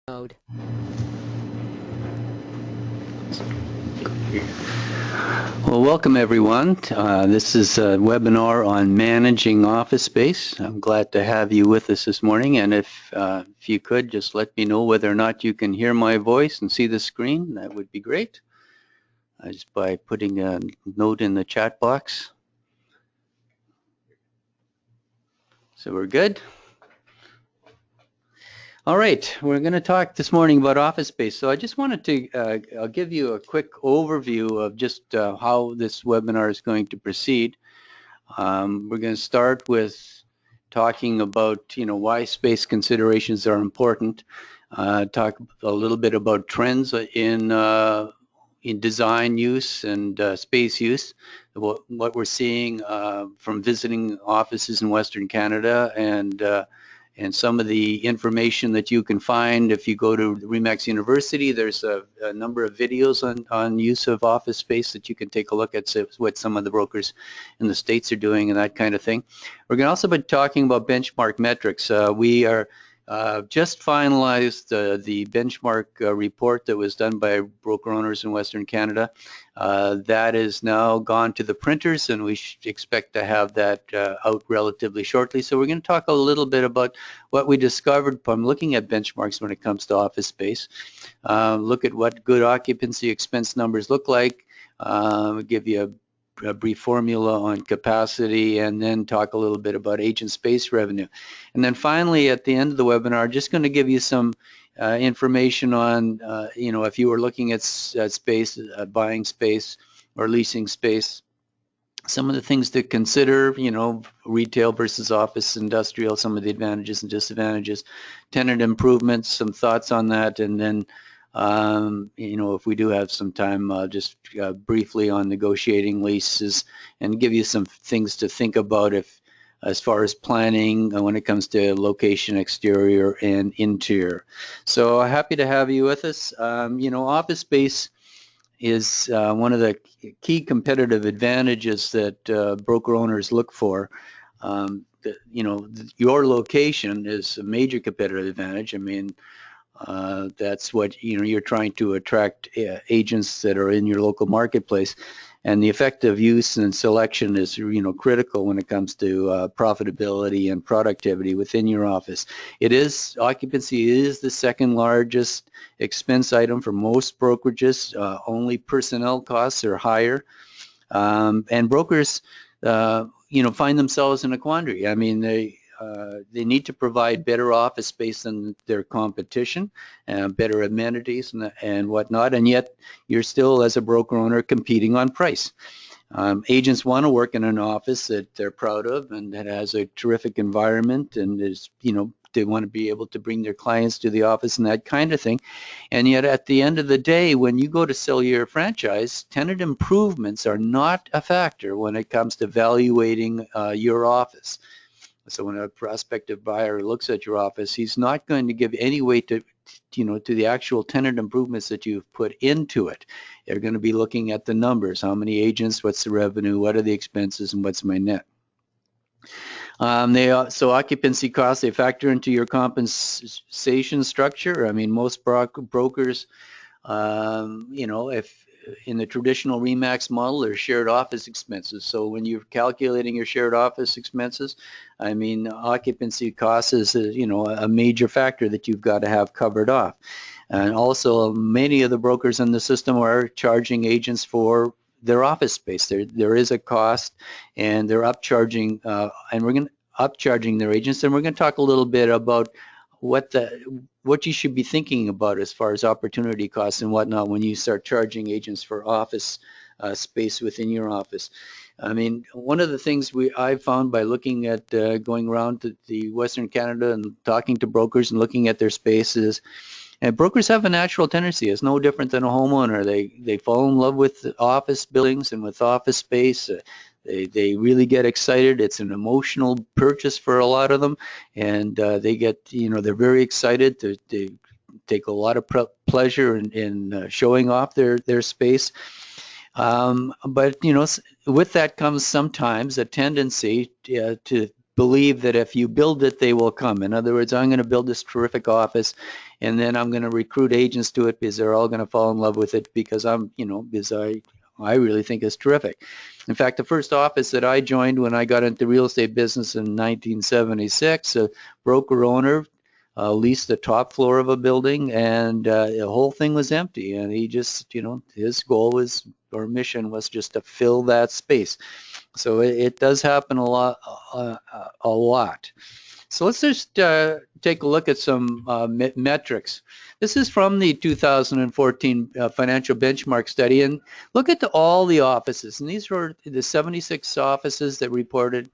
mode. Well, welcome everyone. This is a webinar on managing office space. I'm glad to have you with us this morning, and if you could just let me know whether or not you can hear my voice and see the screen, that would be great. Just by putting a note in the chat box. So we're good. All right, we're going to talk this morning about office space. So I just wanted to I'll give you a quick overview of just how this webinar is going to proceed. We're going to start with talking about, why space considerations are important. Talk a little bit about trends in design use and space use, what we're seeing from visiting offices in Western Canada, and some of the information that you can find if you go to REMAX University. There's a number of videos on use of office space that you can take a look at, what some of the brokers in the States are doing and that kind of thing. We're going to also be talking about benchmark metrics. We are just finalized the benchmark report that was done by broker owners in Western Canada. That is now gone to the printers, and we expect to have that out relatively shortly. So we're going to talk a little bit about what we discovered from looking at benchmarks when it comes to office space. Look at what good occupancy expense numbers look like. Give you a brief formula on capacity, and then talk a little bit about agent space revenue. And then finally, at the end of the webinar, just going to give you some information on, if you were looking at space, buying space or leasing space, some of the things to consider, retail versus office, industrial, some of the advantages and disadvantages, tenant improvements, some thoughts on that, and then if we do have some time, just briefly on negotiating leases and give you some things to think about as far as planning when it comes to location, exterior, and interior. So happy to have you with us. Office space is one of the key competitive advantages that broker owners look for. Your location is a major competitive advantage. I mean, that's what you're trying to attract agents that are in your local marketplace, and the effective use and selection is critical when it comes to profitability and productivity within your office. Occupancy is the second largest expense item for most brokerages. Only personnel costs are higher, and brokers find themselves in a quandary. I mean, they need to provide better office space than their competition, better amenities and whatnot, and yet you're still, as a broker owner, competing on price. Agents want to work in an office that they're proud of and that has a terrific environment, and they want to be able to bring their clients to the office and that kind of thing. And yet at the end of the day, when you go to sell your franchise, tenant improvements are not a factor when it comes to evaluating your office. So when a prospective buyer looks at your office, he's not going to give any weight to the actual tenant improvements that you've put into it. They're going to be looking at the numbers: how many agents, what's the revenue, what are the expenses, and what's my net. So occupancy costs, they factor into your compensation structure. I mean, most brokers, if in the traditional REMAX model, there's shared office expenses. So when you're calculating your shared office expenses, I mean, occupancy costs is a major factor that you've got to have covered off. And also, many of the brokers in the system are charging agents for their office space. There is a cost, and they're upcharging, upcharging their agents. And we're going to talk a little bit about what you should be thinking about as far as opportunity costs and whatnot when you start charging agents for office space within your office. I mean, one of the things I've found by looking at going around to the Western Canada and talking to brokers and looking at their spaces, and brokers have a natural tendency. It's no different than a homeowner. They fall in love with office buildings and with office space. They really get excited. It's an emotional purchase for a lot of them, and they get, they're very excited. They take a lot of pleasure in showing off their space. But with that comes sometimes a tendency to believe that if you build it, they will come. In other words, I'm going to build this terrific office, and then I'm going to recruit agents to it because they're all going to fall in love with it because because I really think it's terrific. In fact, the first office that I joined when I got into the real estate business in 1976, a broker owner leased the top floor of a building, and the whole thing was empty. And he just, his goal was, or mission was just to fill that space. So it does happen a lot, a lot. So let's just take a look at some metrics. This is from the 2014 financial benchmark study, and look at all the offices. And these were the 76 offices that reported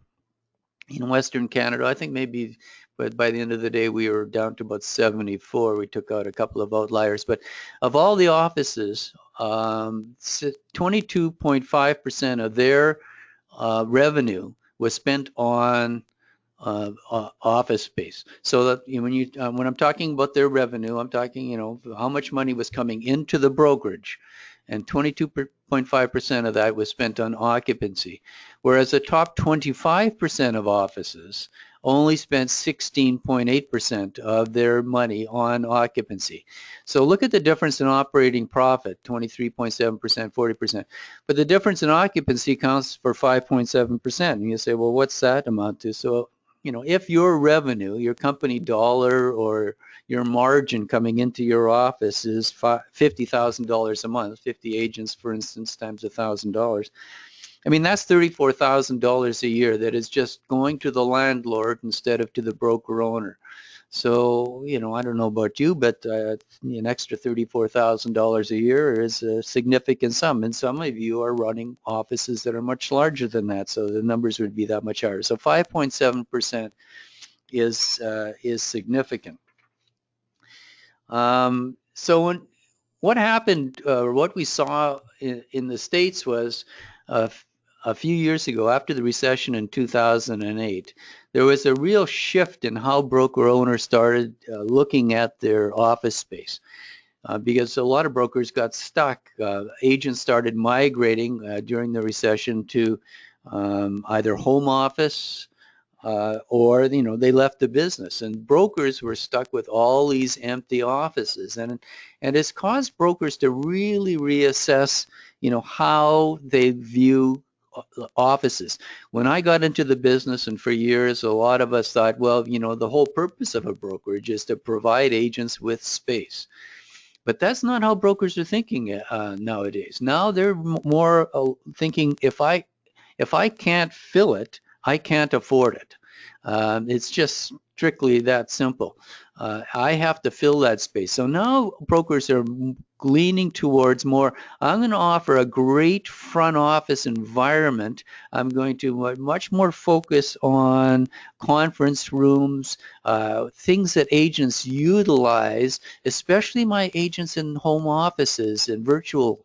in Western Canada. I think maybe, but by the end of the day, we were down to about 74. We took out a couple of outliers, but of all the offices, 22.5% of their revenue was spent on office space. So that when I'm talking about their revenue, I'm talking how much money was coming into the brokerage, and 22.5% of that was spent on occupancy, whereas the top 25% of offices only spent 16.8% of their money on occupancy. So look at the difference in operating profit, 23.7%, 40%. But the difference in occupancy counts for 5.7%. And you say, well, what's that amount to? So if your revenue, your company dollar or your margin coming into your office is $50,000 a month, 50 agents, for instance, times $1,000, I mean, that's $34,000 a year that is just going to the landlord instead of to the broker owner. So, I don't know about you, but an extra $34,000 a year is a significant sum. And some of you are running offices that are much larger than that, so the numbers would be that much higher. So 5.7% is significant. What happened, what we saw in the States was a few years ago, after the recession in 2008, there was a real shift in how broker owners started looking at their office space. Because a lot of brokers got stuck. Agents started migrating during the recession to either home office, or they left the business, and brokers were stuck with all these empty offices, and it's caused brokers to really reassess how they view offices. When I got into the business, and for years a lot of us thought, well, the whole purpose of a brokerage is to provide agents with space. But that's not how brokers are thinking nowadays. Now they're more thinking, if I can't fill it, I can't afford it. It's just strictly that simple. I have to fill that space. So now brokers are leaning towards more, I'm going to offer a great front office environment. I'm going to much more focus on conference rooms, things that agents utilize, especially my agents in home offices and virtual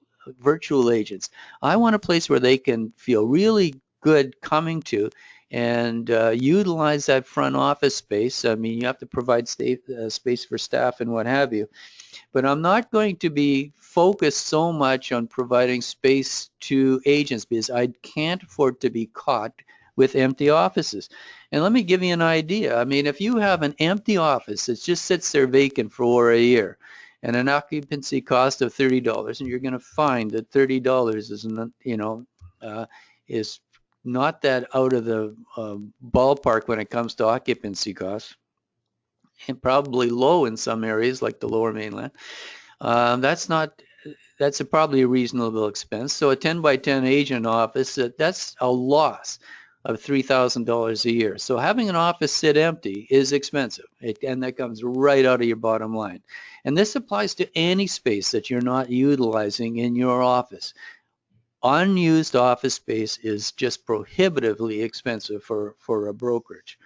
agents. I want a place where they can feel really good coming to and utilize that front office space. I mean, you have to provide space for staff and what have you, but I'm not going to be focused so much on providing space to agents because I can't afford to be caught with empty offices. And let me give you an idea. I mean, if you have an empty office that just sits there vacant for a year and an occupancy cost of $30, and you're going to find that $30 is not that out of the ballpark when it comes to occupancy costs, and probably low in some areas like the Lower Mainland. That's probably a reasonable expense. So a 10 by 10 agent office, that's a loss of $3,000 a year. So having an office sit empty is expensive, and that comes right out of your bottom line. And this applies to any space that you're not utilizing in your office. Unused office space is just prohibitively expensive for a brokerage.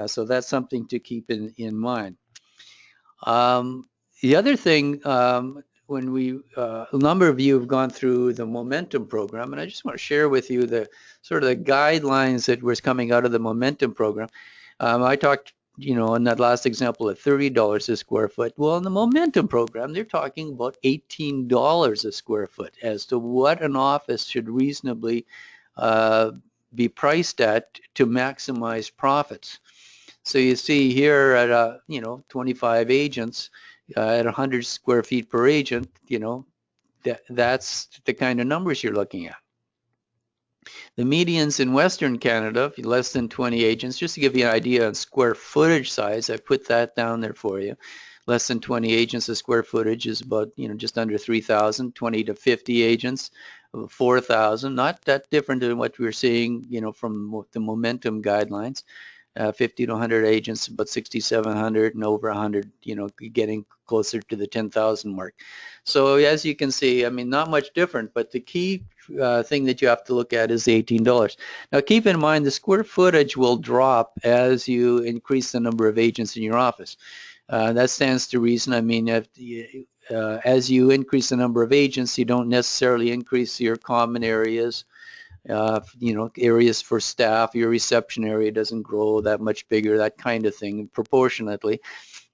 So that's something to keep in mind. The other thing, when a number of you have gone through the Momentum program, and I just want to share with you the sort of the guidelines that was coming out of the Momentum program. I talked, in that last example at $30 a square foot. Well, in the Momentum program, they're talking about $18 a square foot as to what an office should reasonably be priced at to maximize profits. So you see here at 25 agents, at 100 square feet per agent, that's the kind of numbers you're looking at. The medians in Western Canada, less than 20 agents, just to give you an idea on square footage size, I put that down there for you. Less than 20 agents, the square footage is about, just under 3,000, 20 to 50 agents, 4,000, not that different than what we're seeing, from the momentum guidelines. 50 to 100 agents, about 6,700, and over 100, getting closer to the 10,000 mark. So as you can see, I mean, not much different, but the key thing that you have to look at is the $18. Now keep in mind the square footage will drop as you increase the number of agents in your office. That stands to reason. I mean, as you increase the number of agents, you don't necessarily increase your common areas. Areas for staff, your reception area doesn't grow that much bigger, that kind of thing, proportionately.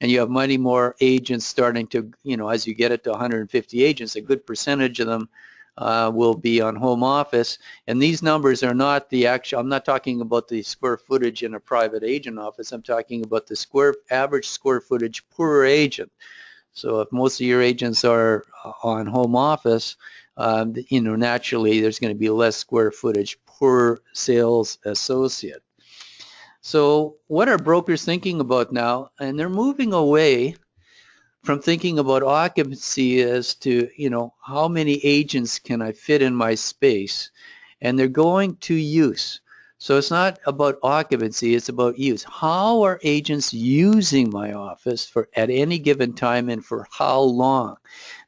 And you have many more agents starting to, as you get it to 150 agents, a good percentage of them will be on home office. And these numbers are not the actual, I'm not talking about the square footage in a private agent office, I'm talking about the average square footage per agent. So if most of your agents are on home office, naturally there's going to be less square footage per sales associate. So what are brokers thinking about now? And they're moving away from thinking about occupancy as to, how many agents can I fit in my space? And they're going to use. So it's not about occupancy, it's about use. How are agents using my office at any given time, and for how long?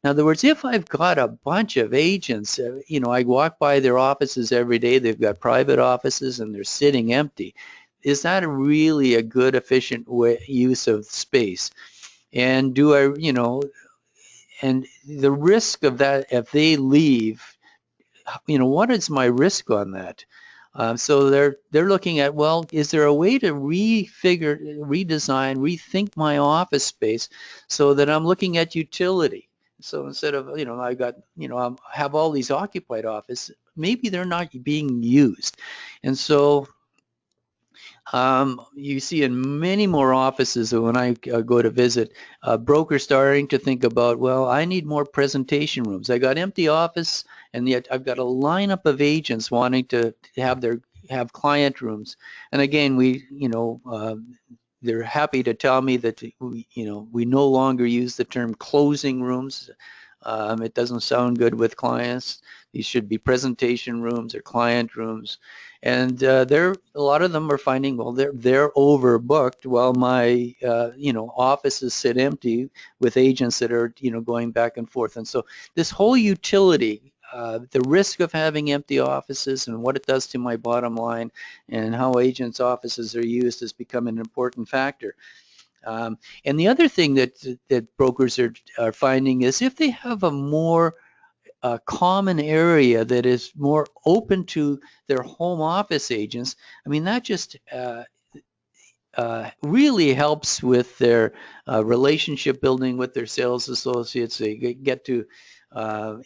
In other words, if I've got a bunch of agents, I walk by their offices every day, they've got private offices and they're sitting empty. Is that really a good, efficient use of space? And and the risk of that, if they leave, what is my risk on that? So they're looking at, well, is there a way to redesign, rethink my office space so that I'm looking at utility? So instead of, I have all these occupied offices, maybe they're not being used. And so you see in many more offices when I go to visit, brokers starting to think about, well, I need more presentation rooms. I got empty office, and yet I've got a lineup of agents wanting to have client rooms. And again, they're happy to tell me that we no longer use the term closing rooms. It doesn't sound good with clients. These should be presentation rooms or client rooms. And a lot of them are finding, well, they're overbooked while my offices sit empty with agents that are going back and forth. And so this whole utility, the risk of having empty offices and what it does to my bottom line and how agents' offices are used has become an important factor. And the other thing that brokers are finding is if they have a more common area that is more open to their home office agents, I mean, that just really helps with their relationship building with their sales associates. They get to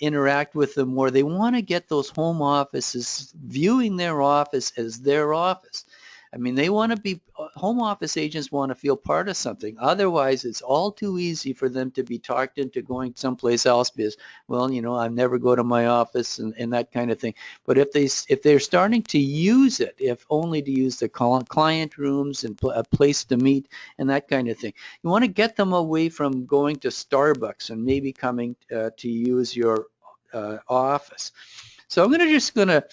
interact with them more. They want to get those home offices viewing their office as their office. I mean, they want to be, home office agents want to feel part of something. Otherwise, it's all too easy for them to be talked into going someplace else because, well, I never go to my office and that kind of thing. But if they're starting to use it, if only to use the client rooms and a place to meet and that kind of thing, you want to get them away from going to Starbucks and maybe coming to use your office. So I'm just going to,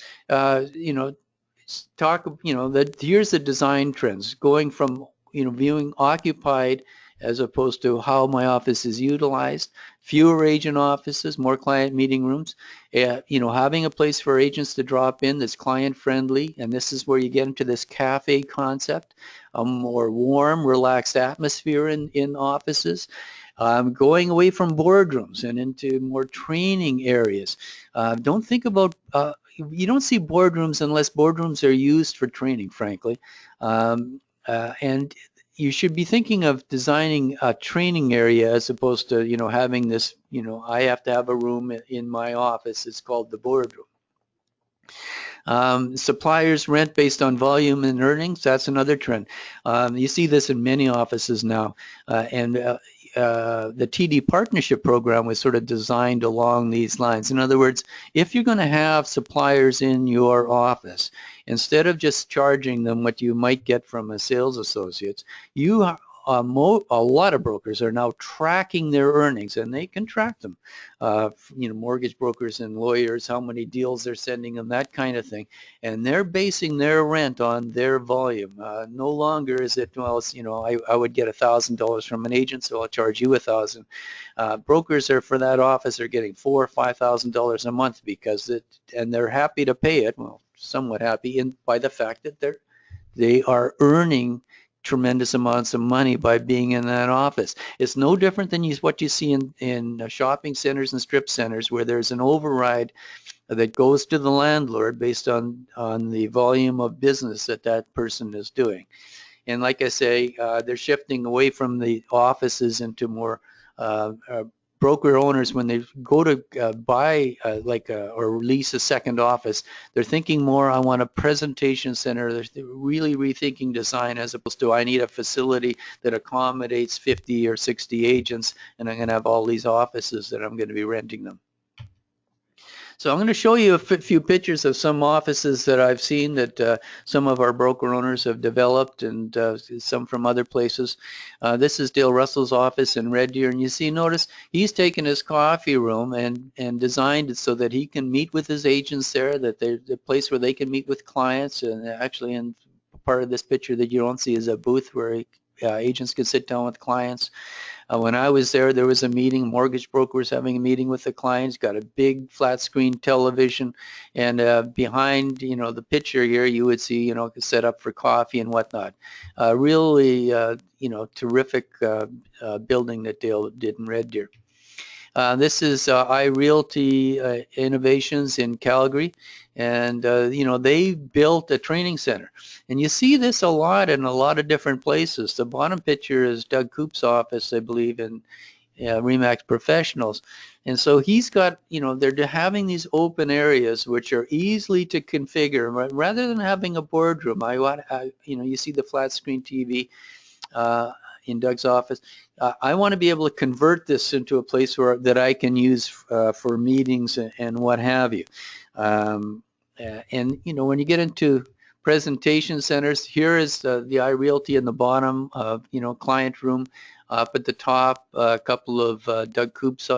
talk, that here's the design trends going from, viewing occupied as opposed to how my office is utilized, fewer agent offices, more client meeting rooms, having a place for agents to drop in that's client friendly, and this is where you get into this cafe concept, a more warm, relaxed atmosphere in offices. Going away from boardrooms and into more training areas. Don't think about, you don't see boardrooms unless boardrooms are used for training, frankly. And you should be thinking of designing a training area as opposed to, having this, I have to have a room in my office. It's called the boardroom. Suppliers rent based on volume and earnings. That's another trend. You see this in many offices now. And the TD partnership program was sort of designed along these lines. In other words, if you're going to have suppliers in your office, instead of just charging them what you might get from a sales associate, a lot of brokers are now tracking their earnings, and they can track them. Mortgage brokers and lawyers, how many deals they're sending them, that kind of thing. And they're basing their rent on their volume. No longer is it, well, I would get $1,000 from an agent, so I'll charge you $1,000. Brokers are for that office are getting $4,000 or $5,000 a month and they're happy to pay it. Well, somewhat happy by the fact that they are earning tremendous amounts of money by being in that office. It's no different than what you see in shopping centers and strip centers, where there's an override that goes to the landlord based on the volume of business that person is doing. And like I say, they're shifting away from the offices into more broker owners. When they go to buy or lease a second office, they're thinking more, I want a presentation center. They're really rethinking design, as opposed to, I need a facility that accommodates 50 or 60 agents, and I'm going to have all these offices that I'm going to be renting them. So I'm going to show you a few pictures of some offices that I've seen that some of our broker owners have developed, and some from other places. This is Dale Russell's office in Red Deer, and notice he's taken his coffee room and designed it so that he can meet with his agents there, that they're the place where they can meet with clients. And actually, in part of this picture that you don't see is a booth where agents can sit down with clients. When I was there was a meeting. Mortgage broker was having a meeting with the clients. Got a big flat screen television, and behind the picture here, you would see set up for coffee and whatnot. Really terrific building that Dale did in Red Deer. This is iRealty Innovations in Calgary, and they built a training center. And you see this a lot in a lot of different places. The bottom picture is Doug Coop's office, I believe, in Remax Professionals. And so he's got, they're having these open areas which are easily to configure. Rather than having a boardroom, you see the flat screen TV in Doug's office. I want to be able to convert this into a place that I can use for meetings and what have you. And when you get into presentation centers, here is the iRealty in the bottom, client room. Up at the top, a couple of Doug Coop's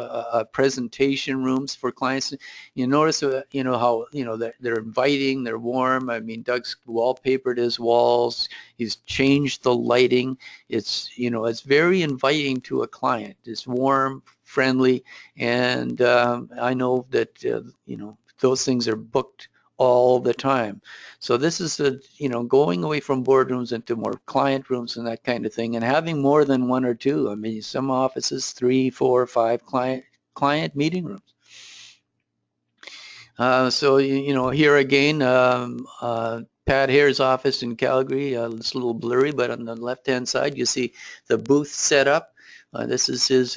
presentation rooms for clients. You notice, how they're inviting, they're warm. I mean, Doug's wallpapered his walls. He's changed the lighting. It's it's very inviting to a client. It's warm, friendly, and I know that those things are booked all the time. So this is going away from boardrooms into more client rooms and that kind of thing, and having more than one or two. I mean, some offices 3, 4, 5 client meeting rooms. So here again, Pat Hare's office in Calgary. It's a little blurry, but on the left-hand side, you see the booth set up. This is his,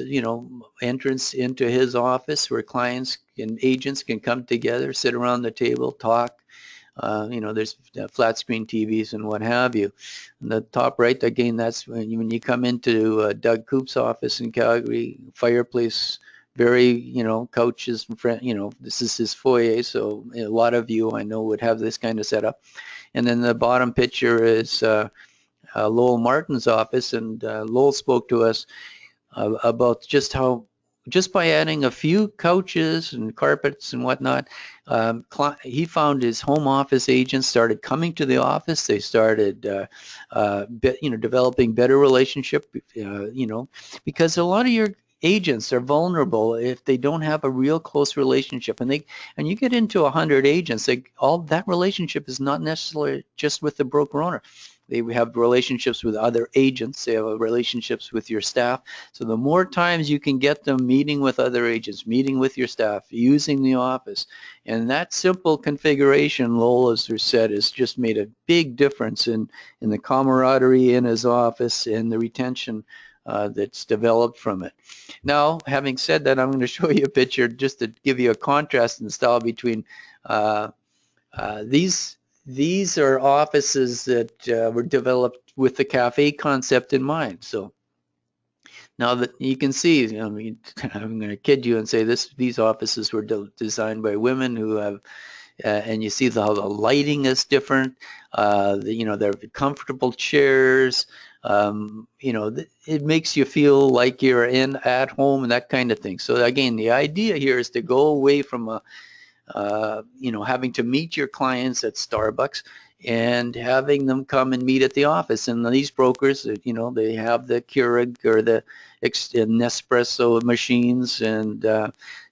entrance into his office, where clients and agents can come together, sit around the table, talk. There's flat screen TVs and what have you. And the top right, again, that's when you come into Doug Coop's office in Calgary. Fireplace, very, couches, this is his foyer, so a lot of you I know would have this kind of setup. And then the bottom picture is Lowell Martin's office, and Lowell spoke to us about just by adding a few couches and carpets and whatnot, he found his home office agents started coming to the office. They started, developing better relationship, because a lot of your agents are vulnerable if they don't have a real close relationship, and you get into 100 agents, all that relationship is not necessarily just with the broker owner. They have relationships with other agents. They have relationships with your staff. So the more times you can get them meeting with other agents, meeting with your staff, using the office, and that simple configuration, Lowell, as said, has just made a big difference in the camaraderie in his office and the retention that's developed from it. Now, having said that, I'm going to show you a picture just to give you a contrast in style between these are offices that were developed with the cafe concept in mind. So Now that you can see, I mean, I'm going to kid you and say these offices were designed by women who have, and you see how the lighting is different. They're comfortable chairs. It makes you feel like you're at home and that kind of thing. So again, the idea here is to go away from having to meet your clients at Starbucks and having them come and meet at the office. And these brokers, they have the Keurig or the Nespresso machines, and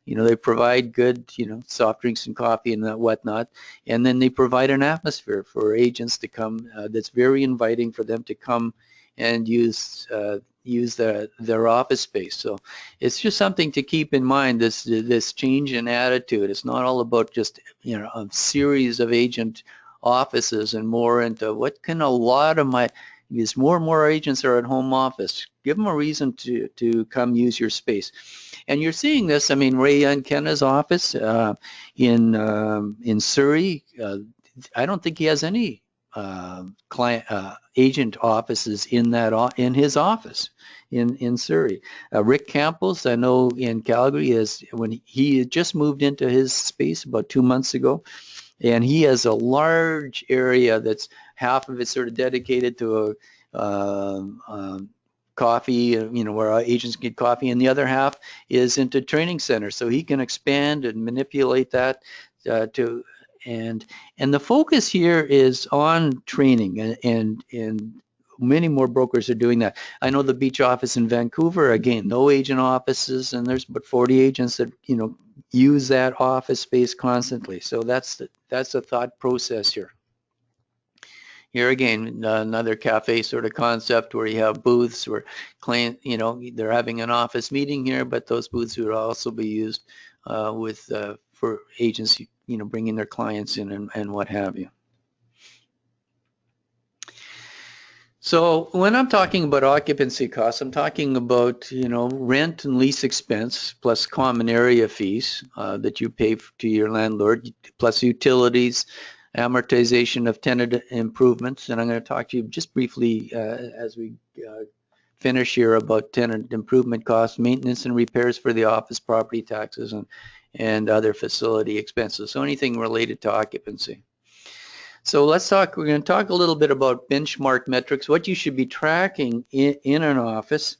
they provide good, soft drinks and coffee and whatnot. And then they provide an atmosphere for agents to come that's very inviting for them to come and use their office space. So it's just something to keep in mind, this change in attitude. It's not all about just a series of agent offices and more into what can a lot of because more and more agents are at home office. Give them a reason to come use your space. And you're seeing this, I mean, Ray Unkenna's office in Surrey, I don't think he has any client agent offices in his office in Surrey. Rick Campos, I know in Calgary, when he had just moved into his space about 2 months ago, and he has a large area that's half of it sort of dedicated to coffee, where our agents get coffee, and the other half is into training centers. So he can expand and manipulate that and the focus here is on training, and many more brokers are doing that. I know the beach office in Vancouver, again, no agent offices, and there's but 40 agents that use that office space constantly. So that's the thought process here. Here again, another cafe sort of concept where you have booths where they're having an office meeting here, but those booths would also be used for agents, bringing their clients in and what have you. So when I'm talking about occupancy costs, I'm talking about, rent and lease expense plus common area fees that you pay to your landlord, plus utilities, amortization of tenant improvements. And I'm going to talk to you just briefly as we finish here about tenant improvement costs, maintenance and repairs for the office, property taxes, and other facility expenses. So anything related to occupancy. So we're going to talk a little bit about benchmark metrics, what you should be tracking in an office.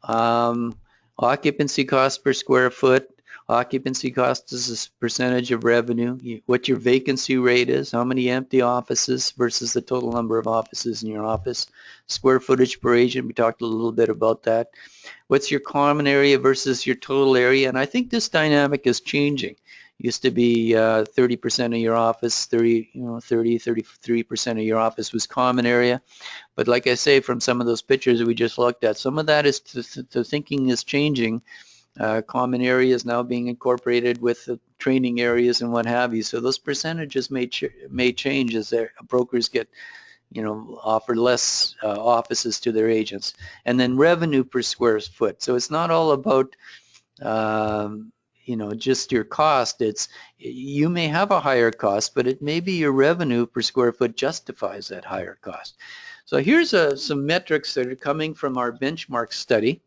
Occupancy cost per square foot, occupancy cost is a percentage of revenue, what your vacancy rate is, how many empty offices versus the total number of offices in your office, square footage per agent, we talked a little bit about that. What's your common area versus your total area? And I think this dynamic is changing. Used to be 30% of your office, 33% of your office was common area. But like I say, from some of those pictures that we just looked at, some of that is the thinking is changing. Common areas now being incorporated with the training areas and what have you. So those percentages may change as their brokers get, offer less offices to their agents. And then revenue per square foot. So it's not all about just your cost. You may have a higher cost, but it may be your revenue per square foot justifies that higher cost. So here's some metrics that are coming from our benchmark study.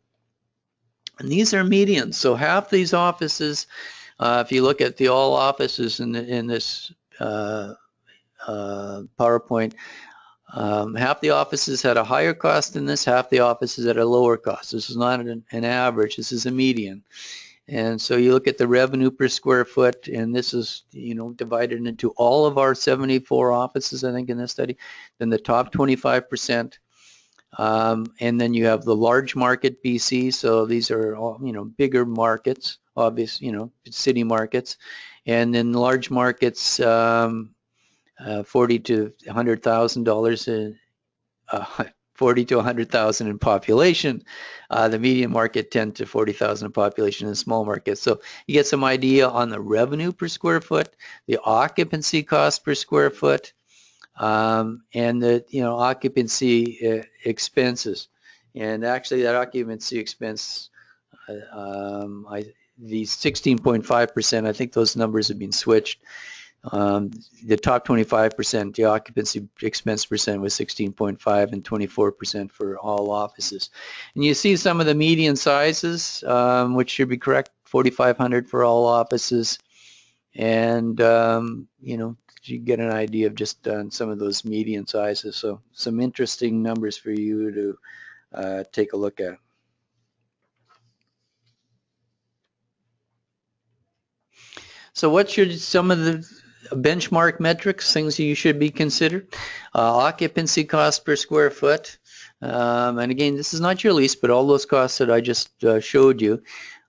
And these are medians. So half these offices, if you look at all offices in this PowerPoint, half the offices had a higher cost than this, half the offices had a lower cost. This is not an average, this is a median. And so you look at the revenue per square foot, and this is, divided into all of our 74 offices, I think, in this study, then the top 25%. And then you have the large market BC, so these are all, bigger markets, obvious, city markets. And then large markets, $40 to $100,000 40 to 100,000 in population. The medium market 10 to 40,000 in population in small markets. So you get some idea on the revenue per square foot, the occupancy cost per square foot, and the occupancy expenses. And actually that occupancy expense, the 16.5%, I think those numbers have been switched. The top 25%, the occupancy expense percent was 16.5 and 24% for all offices. And you see some of the median sizes, which should be correct, 4,500 for all offices. And, you know, you get an idea of just some of those median sizes. So some interesting numbers for you to take a look at. So what should some of the benchmark metrics, things you should be considered? Occupancy cost per square foot. And again, this is not your lease, but all those costs that I just showed you.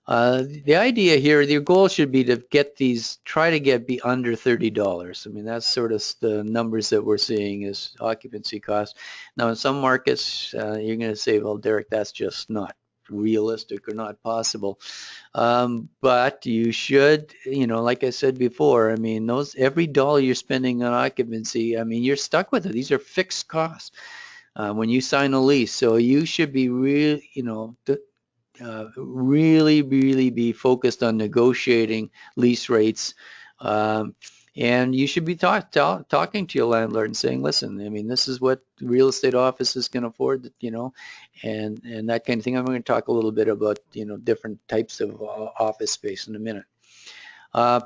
The idea here, your goal should be to get these, try to get be under $30. I mean, that's sort of the numbers that we're seeing is occupancy costs. Now, in some markets, you're going to say, well, Derek, that's just not realistic or not possible. But you should, you know, like I said before, I mean, every dollar you're spending on occupancy, I mean, you're stuck with it. These are fixed costs when you sign a lease. So you should be really, you know, really be focused on negotiating lease rates. And you should be talking to your landlord and saying, listen, I mean, this is what real estate offices can afford, you know, and that kind of thing. I'm going to talk a little bit about, you know, different types of office space in a minute.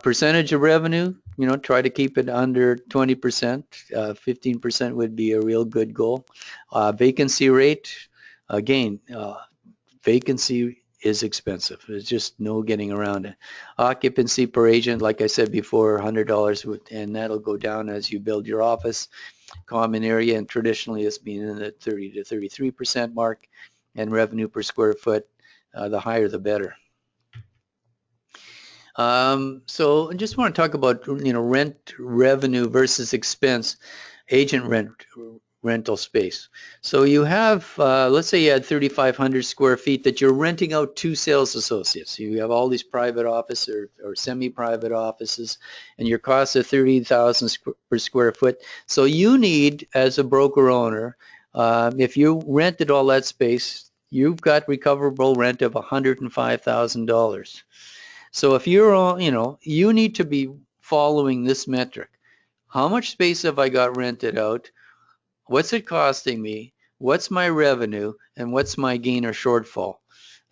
Percentage of revenue, you know, try to keep it under 20%. 15% would be a real good goal. Vacancy rate, again, vacancy is expensive. There's just no getting around it. Occupancy per agent, like I said before, $100, and that'll go down as you build your office. Common area, and traditionally it's been in the 30 to 33% mark, and revenue per square foot, the higher the better. So I just want to talk about, you know, rent revenue versus expense, agent rental space. So you have, let's say you had 3,500 square feet that you're renting out to sales associates. You have all these private office or semi-private offices, and your costs are 30,000 per square foot. So you need, as a broker owner, if you rented all that space, you've got recoverable rent of $105,000. So if you're all, you know, you need to be following this metric. How much space have I got rented out? What's it costing me? What's my revenue? And what's my gain or shortfall?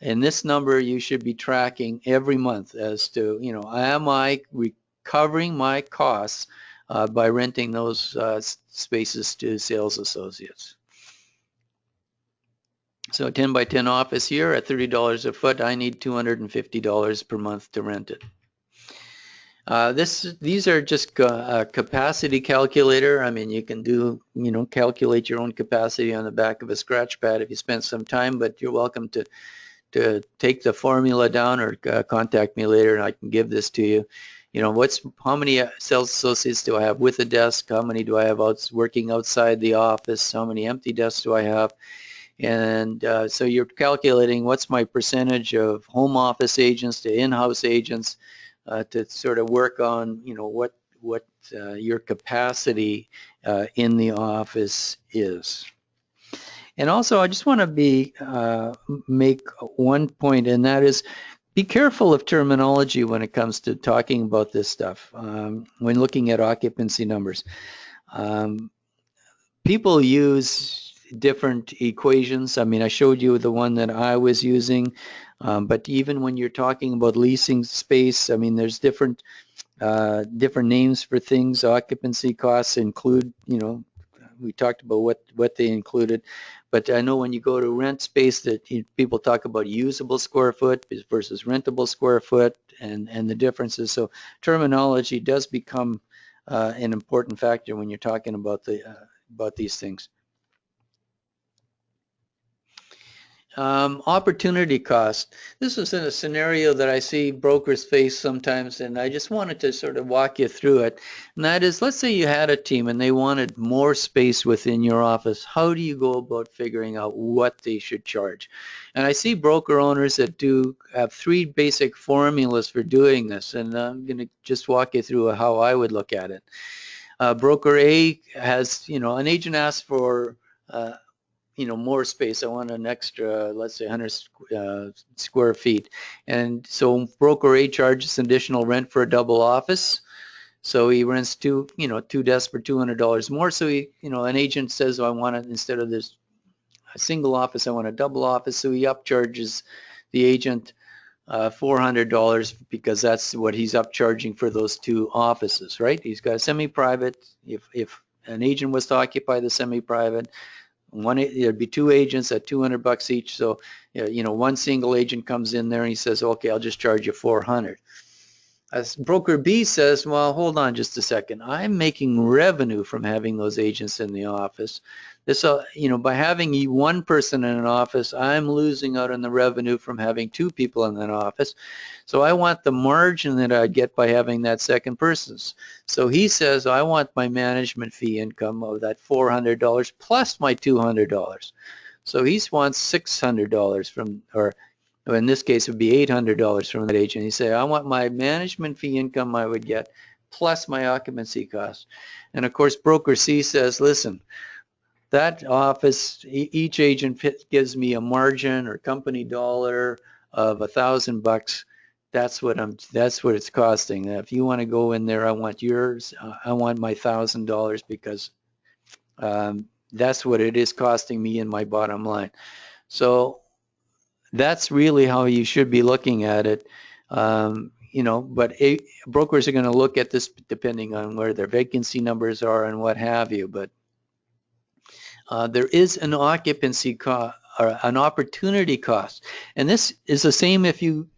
And this number you should be tracking every month as to, you know, am I recovering my costs by renting those spaces to sales associates? So a 10 by 10 office here at $30 a foot, I need $250 per month to rent it. These are just a capacity calculator. I mean, you can do, you know, calculate your own capacity on the back of a scratch pad if you spend some time, but you're welcome to take the formula down or contact me later and I can give this to you. You know, how many sales associates do I have with a desk? How many do I have working outside the office? How many empty desks do I have? And so you're calculating what's my percentage of home office agents to in-house agents, to sort of work on, you know, what your capacity in the office is. And also, I just want to make one point, and that is, be careful of terminology when it comes to talking about this stuff. When looking at occupancy numbers, people use different equations. I mean, I showed you the one that I was using. But even when you're talking about leasing space, I mean, there's different names for things. Occupancy costs include, you know, we talked about what they included. But I know when you go to rent space that people talk about usable square foot versus rentable square foot and the differences. So terminology does become an important factor when you're talking about these things. Opportunity cost. This is in a scenario that I see brokers face sometimes, and I just wanted to sort of walk you through it. And that is, let's say you had a team and they wanted more space within your office. How do you go about figuring out what they should charge? And I see broker owners that do have 3 basic formulas for doing this, and I'm going to just walk you through how I would look at it. Broker A has, you know, an agent asks for you know, more space. I want an extra, let's say 100 square feet. And so broker A charges additional rent for a double office. So he rents two desks for $200 more. So an agent says, oh, I want it, instead of this a single office, I want a double office. So he upcharges the agent $400 because that's what he's upcharging for those two offices, right? He's got a semi-private. If an agent was to occupy the semi-private, there'd be two agents at $200 each. So, one single agent comes in there and he says, okay, I'll just charge you 400. As broker B says, well, hold on just a second. I'm making revenue from having those agents in the office. This, by having one person in an office, I'm losing out on the revenue from having two people in that office. So I want the margin that I get by having that second person. So he says, I want my management fee income of that $400 plus my $200. So he wants $600 from, or in this case, it would be $800 from that agent. He said, I want my management fee income I would get plus my occupancy costs. And of course, broker C says, listen, that office, each agent gives me a margin or company dollar of $1,000. That's what it's costing. If you want to go in there, I want yours. I want my $1,000 because that's what it is costing me in my bottom line. So that's really how you should be looking at it. But brokers are going to look at this depending on where their vacancy numbers are and what have you. But there is an occupancy cost or an opportunity cost, and this is the same if you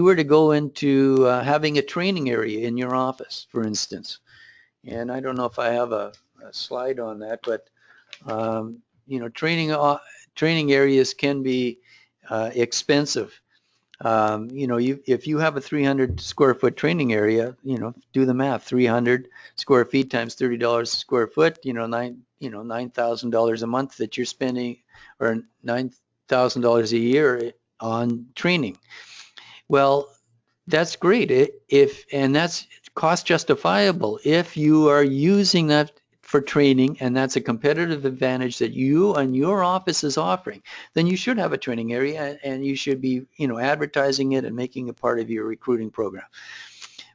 were to go into having a training area in your office, for instance. And I don't know if I have a slide on that, but training areas can be expensive. If you have a 300 square foot training area, do the math. 300 square feet times $30 a square foot, $9,000 a month that you're spending, or $9,000 a year on training. Well, that's great and that's cost justifiable if you are using that for training, and that's a competitive advantage that you and your office is offering. Then you should have a training area, and you should be advertising it and making it part of your recruiting program.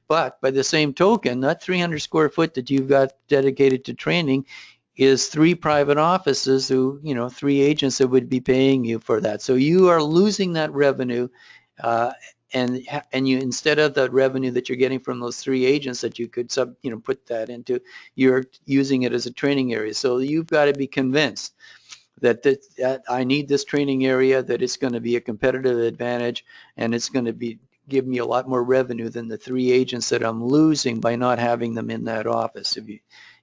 But by the same token, that 300 square foot that you've got dedicated to training is 3 private offices who, 3 agents that would be paying you for that. So you are losing that revenue, and you, instead of the revenue that you're getting from those 3 agents that you could put that into, you're using it as a training area. So you've got to be convinced that I need this training area, that it's going to be a competitive advantage, and it's going to give me a lot more revenue than the 3 agents that I'm losing by not having them in that office.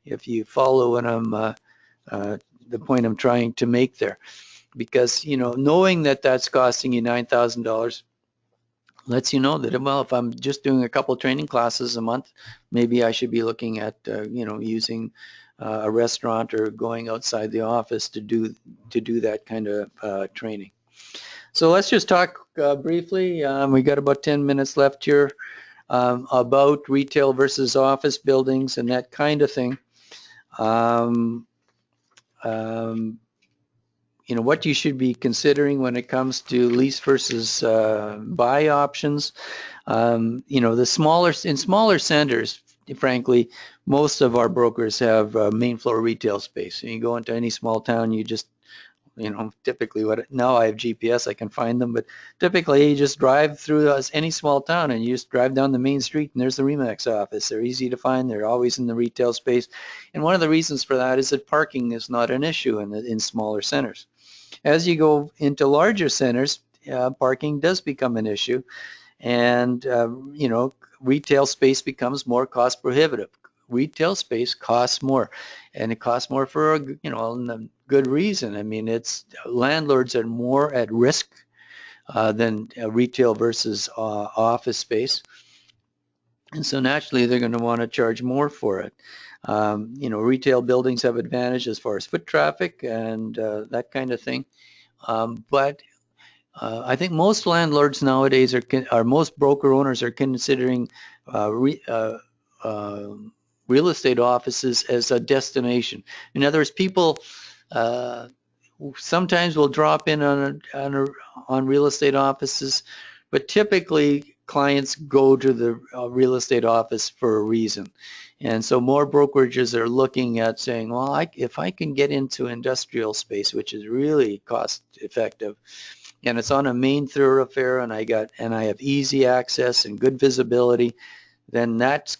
If you follow what the point I'm trying to make there, because knowing that that's costing you $9,000 lets you know that, well, if I'm just doing a couple training classes a month, maybe I should be looking at using a restaurant or going outside the office to do that kind of training. So let's just talk briefly. We got about 10 minutes left here about retail versus office buildings and that kind of thing. What you should be considering when it comes to lease versus buy options. In smaller centers, frankly, most of our brokers have main floor retail space. And you go into any small town, you just, typically now I have GPS, I can find them, but typically you just drive through any small town and you just drive down the main street and there's the Remax office. They're easy to find. They're always in the retail space. And one of the reasons for that is that parking is not an issue in smaller centers. As you go into larger centers, parking does become an issue, and retail space becomes more cost prohibitive. Retail space costs more, and it costs more for a good reason. I mean, landlords are more at risk than retail versus office space, and so naturally they're going to want to charge more for it. Retail buildings have advantage as far as foot traffic and that kind of thing. But I think most landlords nowadays most broker owners are considering real estate offices as a destination. In other words, people sometimes will drop in on real estate offices, but typically clients go to the real estate office for a reason. And so more brokerages are looking at saying, well, if I can get into industrial space, which is really cost effective, and it's on a main thoroughfare, and I have easy access and good visibility, then that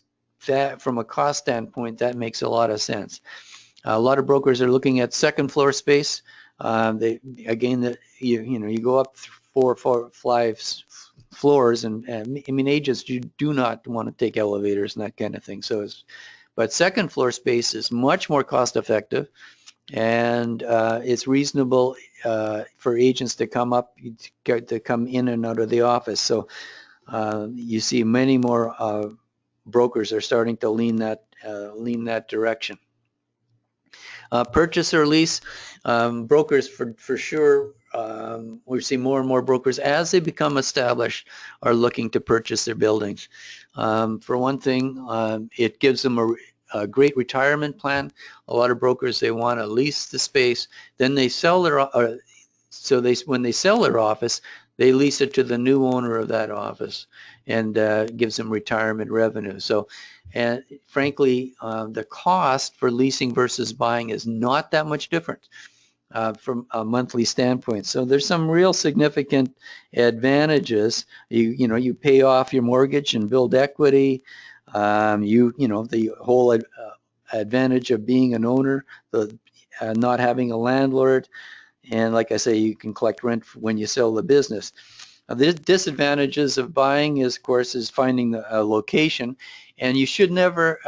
from a cost standpoint, that makes a lot of sense. A lot of brokers are looking at second floor space. You go up 5 floors, and I mean, agents, you do not want to take elevators and that kind of thing. But second floor space is much more cost effective, and it's reasonable for agents to come in and out of the office. So you see many more brokers are starting to lean that direction. Purchase or lease, brokers for sure. We see more and more brokers as they become established are looking to purchase their buildings. For one thing, it gives them a great retirement plan. A lot of brokers, they want to lease the space, then they sell when they sell their office, they lease it to the new owner of that office, and gives them retirement revenue. So, and frankly, the cost for leasing versus buying is not that much different from a monthly standpoint. So there's some real significant advantages. You pay off your mortgage and build equity. The whole advantage of being an owner, the not having a landlord, and like I say, you can collect rent when you sell the business. The disadvantages of buying is, of course, is finding a location, and you should never,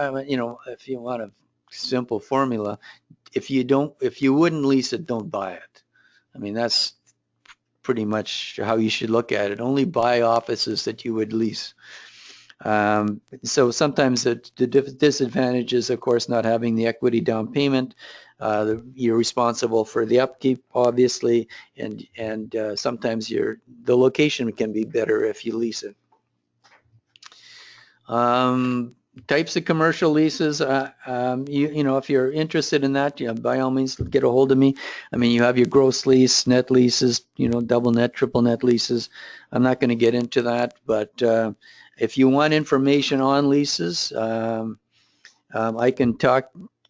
if you want a simple formula, if you wouldn't lease it, don't buy it. I mean, that's pretty much how you should look at it. Only buy offices that you would lease. So sometimes the disadvantage is, of course, not having the equity down payment. You're responsible for the upkeep, obviously, and sometimes the location can be better if you lease it. Types of commercial leases, if you're interested in that, by all means, get a hold of me. I mean, you have your gross lease, net leases, double net, triple net leases. I'm not going to get into that, but if you want information on leases, I can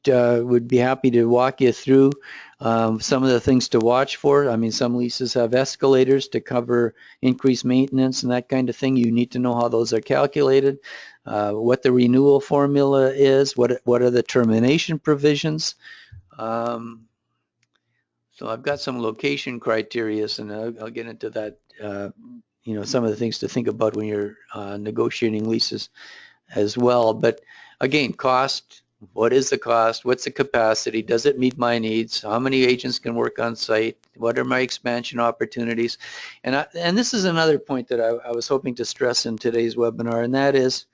would be happy to walk you through some of the things to watch for. I mean, some leases have escalators to cover increased maintenance and that kind of thing. You need to know how those are calculated, what the renewal formula is, what are the termination provisions. So I've got some location criteria, and I'll get into that, some of the things to think about when you're negotiating leases as well. But again, cost. What is the cost? What's the capacity? Does it meet my needs? How many agents can work on site? What are my expansion opportunities? And this is another point that I was hoping to stress in today's webinar, and that is,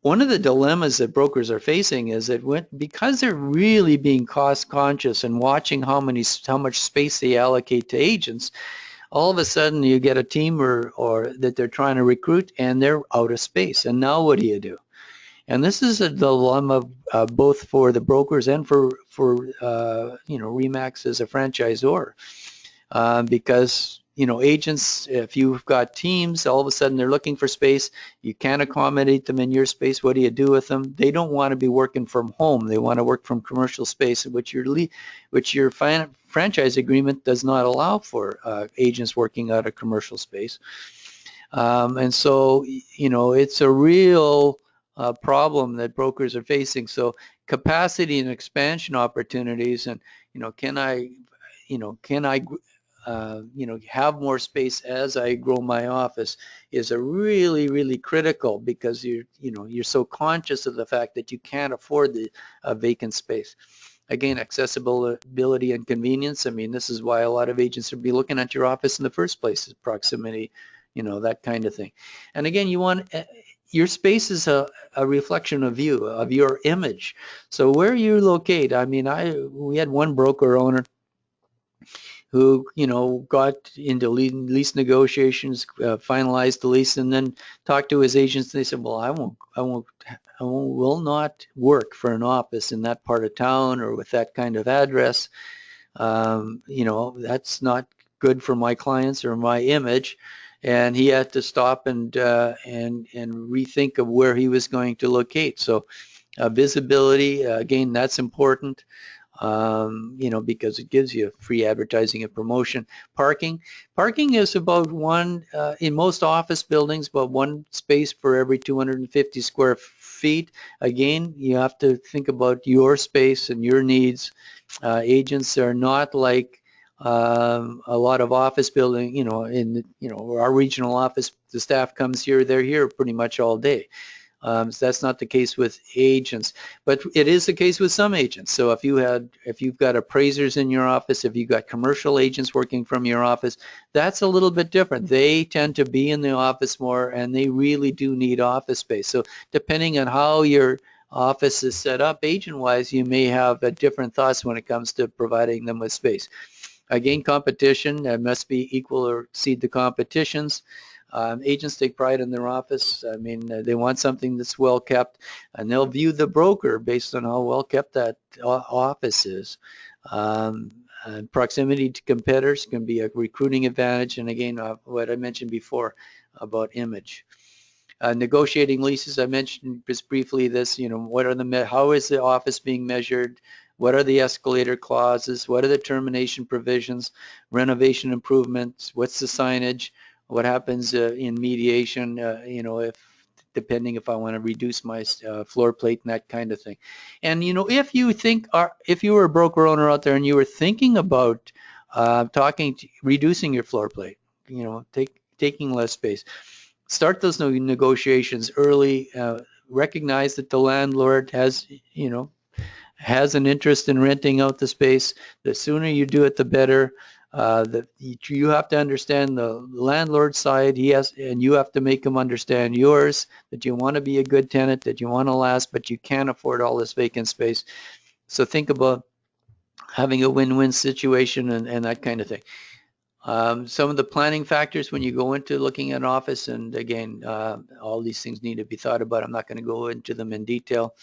one of the dilemmas that brokers are facing is that because they're really being cost conscious and watching how much space they allocate to agents, all of a sudden you get a team or that they're trying to recruit and they're out of space. And now what do? And this is a dilemma both for the brokers and for RE/MAX as a franchisor, because agents, if you've got teams, all of a sudden they're looking for space. You can't accommodate them in your space. What do you do with them? They don't want to be working from home. They want to work from commercial space, which your franchise agreement does not allow for agents working out of commercial space. And so it's a real problem that brokers are facing. So capacity and expansion opportunities, and can I have more space as I grow my office, is a really, really critical, because you're so conscious of the fact that you can't afford the vacant space. Again, accessibility and convenience. I mean, this is why a lot of agents would be looking at your office in the first place, is proximity, that kind of thing. And again, your space is a reflection of you, of your image. So where you locate, I mean, we had one broker owner who, got into lease negotiations, finalized the lease, and then talked to his agents. And they said, well, I will not work for an office in that part of town or with that kind of address. That's not good for my clients or my image. and he had to stop and rethink of where he was going to locate. So visibility, again, that's important. Because it gives you free advertising and promotion. Parking is about one, in most office buildings, about one space for every 250 square feet. Again, you have to think about your space and your needs. Agents are not like a lot of office building, our regional office, the staff comes here, they're here pretty much all day. So that's not the case with agents, but it is the case with some agents. So if you've got appraisers in your office, if you've got commercial agents working from your office, that's a little bit different. They tend to be in the office more, and they really do need office space. So depending on how your office is set up agent-wise, you may have different thoughts when it comes to providing them with space. Again, competition must be equal or exceed the competitions. Agents take pride in their office. I mean, they want something that's well kept, and they'll view the broker based on how well kept that office is. And proximity to competitors can be a recruiting advantage, and again, what I mentioned before about image. Negotiating leases, I mentioned just briefly this, how is the office being measured? What are the escalator clauses? What are the termination provisions? Renovation improvements? What's the signage? What happens in mediation, if depending if I want to reduce my floor plate and that kind of thing. And, if you were a broker owner out there and you were thinking about reducing your floor plate, taking less space, start those negotiations early. Recognize that the landlord has an interest in renting out the space. The sooner you do it, the better. You have to understand the landlord side. And you have to make him understand yours. That you want to be a good tenant, that you want to last, but you can't afford all this vacant space. So think about having a win-win situation and that kind of thing. Some of the planning factors when you go into looking at an office, and again, all these things need to be thought about. I'm not going to go into them in detail.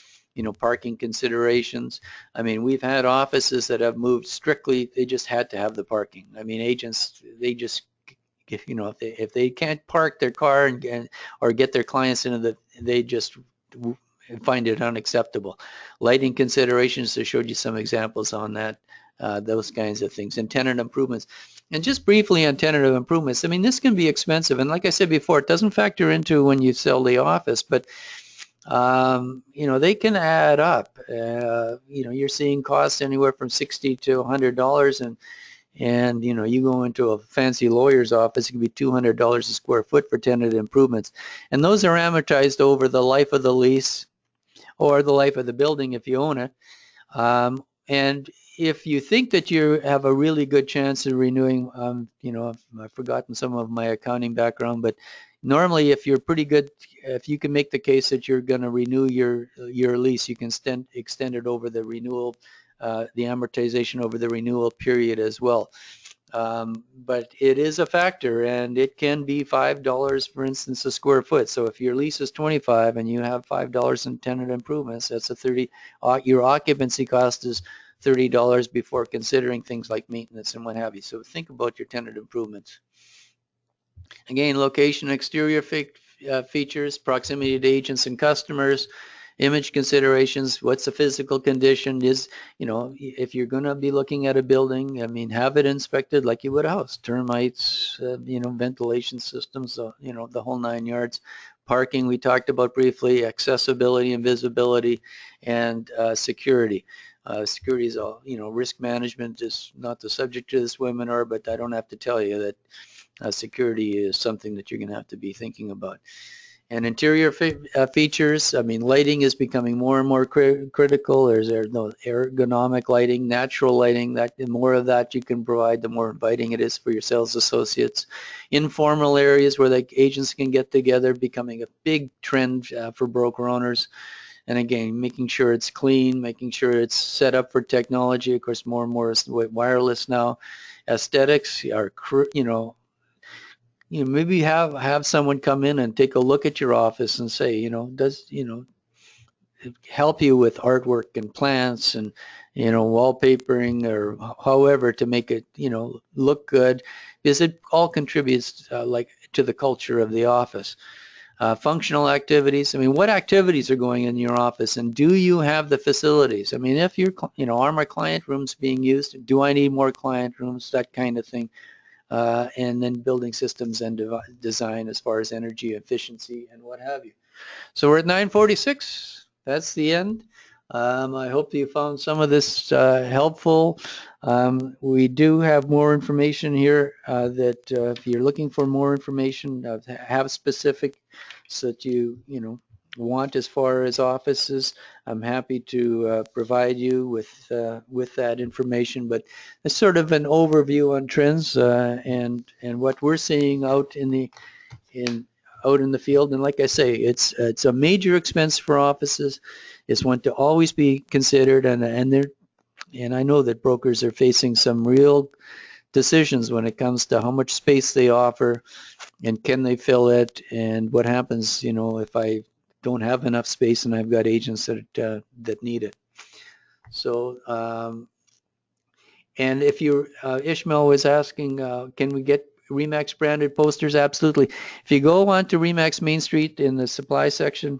Parking considerations. I mean, we've had offices that have moved strictly, they just had to have the parking. I mean, agents, they just, if they can't park their car or get their clients into they just find it unacceptable. Lighting considerations, I showed you some examples on that. Those kinds of things, and tenant improvements. And just briefly on tenant improvements, I mean, this can be expensive, and like I said before, it doesn't factor into when you sell the office, but they can add up. You're seeing costs anywhere from $60 to $100, and you go into a fancy lawyer's office, it can be $200 a square foot for tenant improvements, and those are amortized over the life of the lease or the life of the building if you own it. And if you think that you have a really good chance of renewing, I've forgotten some of my accounting background, but normally if you're pretty good, if you can make the case that you're going to renew your lease, you can extend it over the renewal, the amortization over the renewal period as well. But it is a factor, and it can be $5, for instance, a square foot. So if your lease is $25 and you have $5 in tenant improvements, that's a 30. Your occupancy cost is $30 before considering things like maintenance and what have you. So think about your tenant improvements. Again, location, exterior features, proximity to agents and customers, image considerations, what's the physical condition is, if you're going to be looking at a building, I mean, have it inspected like you would a house, termites, ventilation systems, the whole 9 yards. Parking, we talked about briefly, accessibility and visibility, and security. Security is all, risk management is not the subject of this webinar, but I don't have to tell you that security is something that you're going to have to be thinking about. And interior features, I mean, lighting is becoming more and more critical. There's no ergonomic lighting, natural lighting. The more of that you can provide, the more inviting it is for your sales associates. Informal areas where the agents can get together, becoming a big trend for broker owners. And again, making sure it's clean, making sure it's set up for technology. Of course, more and more is wireless now. Aesthetics are, maybe have someone come in and take a look at your office and say, does help you with artwork and plants and wallpapering or however to make it look good, because it all contributes like to the culture of the office. Functional activities. I mean, what activities are going in your office, and do you have the facilities? I mean, if you're, are my client rooms being used? Do I need more client rooms? That kind of thing. And then building systems and design as far as energy efficiency and what have you. So we're at 9:46. That's the end. I hope you found some of this helpful. We do have more information here that if you're looking for more information, have specifics that you want as far as offices, I'm happy to provide you with that information. But it's sort of an overview on trends and what we're seeing out in the field. And like I say, it's a major expense for offices. It's one to always be considered, and I know that brokers are facing some real decisions when it comes to how much space they offer and can they fill it, and what happens, if I don't have enough space and I've got agents that need it. So and if you, Ishmael was asking, can we get Remax branded posters? Absolutely. If you go onto Remax Main Street in the supply section,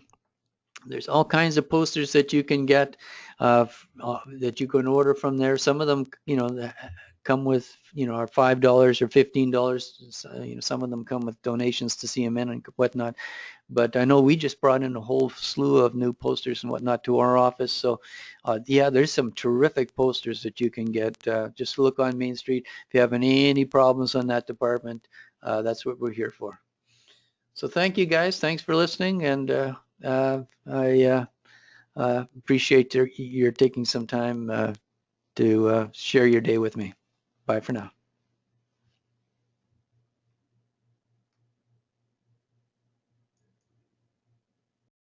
there's all kinds of posters that you can get, that you can order from there. Some of them, come with, are $5 or $15. Some of them come with donations to CMN and whatnot. But I know we just brought in a whole slew of new posters and whatnot to our office. So yeah, there's some terrific posters that you can get. Just look on Main Street. If you have any problems on that department, that's what we're here for. So thank you guys. Thanks for listening. And I appreciate your taking some time to share your day with me. Bye for now.